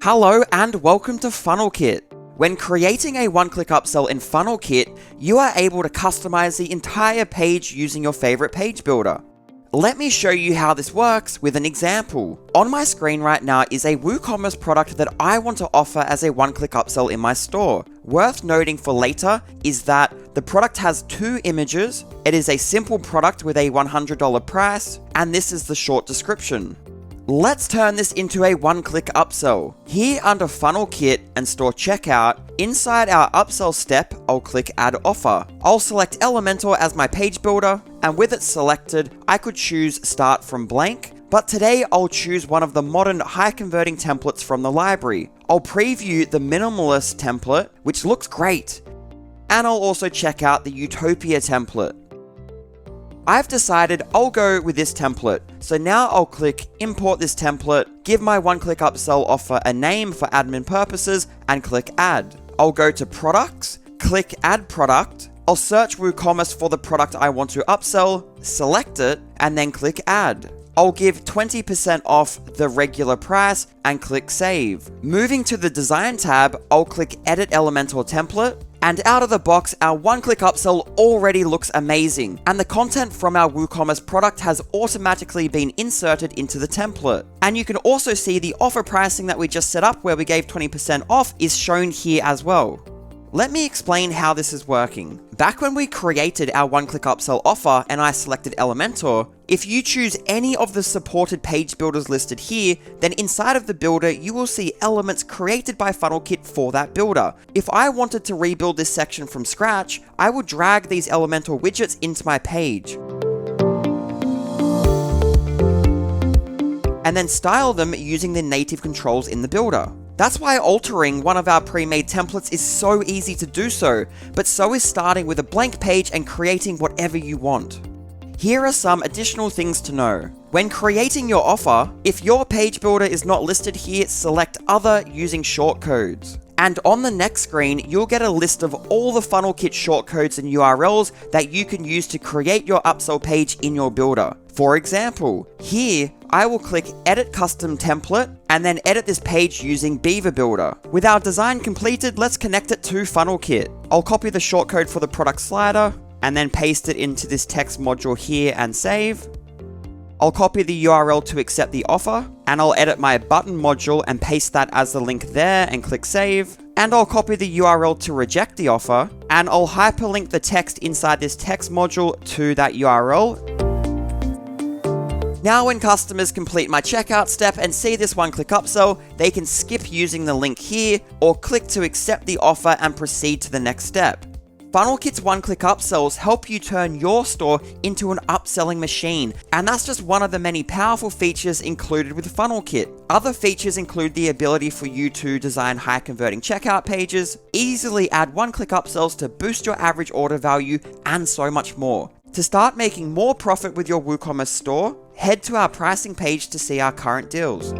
Hello and welcome to FunnelKit. When creating a one-click upsell in FunnelKit, you are able to customize the entire page using your favorite page builder. Let me show you how this works with an example. On my screen right now is a WooCommerce product that I want to offer as a one-click upsell in my store. Worth noting for later is that the product has two images, it is a simple product with a $100 price, and this is the short description. Let's turn this into a one-click upsell. Here under FunnelKit and Store Checkout, inside our upsell step, I'll click Add Offer. I'll select Elementor as my page builder, and with it selected, I could choose Start from Blank, but today I'll choose one of the modern high-converting templates from the library. I'll preview the Minimalist template, which looks great, and I'll also check out the Utopia template. I've decided I'll go with this template, so now I'll click Import this template, give my one-click upsell offer a name for admin purposes, and click Add. I'll go to Products, click Add Product, I'll search WooCommerce for the product I want to upsell, select it, and then click Add. I'll give 20% off the regular price and click Save. Moving to the Design tab, I'll click Edit Elementor Template, and out of the box, our one-click upsell already looks amazing, and the content from our WooCommerce product has automatically been inserted into the template. And you can also see the offer pricing that we just set up where we gave 20% off is shown here as well. Let me explain how this is working. Back when we created our one-click upsell offer and I selected Elementor, if you choose any of the supported page builders listed here, then inside of the builder, you will see elements created by FunnelKit for that builder. If I wanted to rebuild this section from scratch, I would drag these Elementor widgets into my page, and then style them using the native controls in the builder. That's why altering one of our pre-made templates is so easy to do so, but so is starting with a blank page and creating whatever you want. Here are some additional things to know. When creating your offer, if your page builder is not listed here, select Other using shortcodes. And on the next screen, you'll get a list of all the FunnelKit shortcodes and URLs that you can use to create your upsell page in your builder. For example, here, I will click Edit Custom Template and then edit this page using Beaver Builder. With our design completed, let's connect it to FunnelKit. I'll copy the shortcode for the product slider and then paste it into this text module here and save. I'll copy the URL to accept the offer, and I'll edit my button module and paste that as the link there and click save. And I'll copy the URL to reject the offer, and I'll hyperlink the text inside this text module to that URL. Now when customers complete my checkout step and see this one-click upsell, they can skip using the link here or click to accept the offer and proceed to the next step. FunnelKit's one-click upsells help you turn your store into an upselling machine, and that's just one of the many powerful features included with FunnelKit. Other features include the ability for you to design high-converting checkout pages, easily add one-click upsells to boost your average order value, and so much more. To start making more profit with your WooCommerce store, head to our pricing page to see our current deals.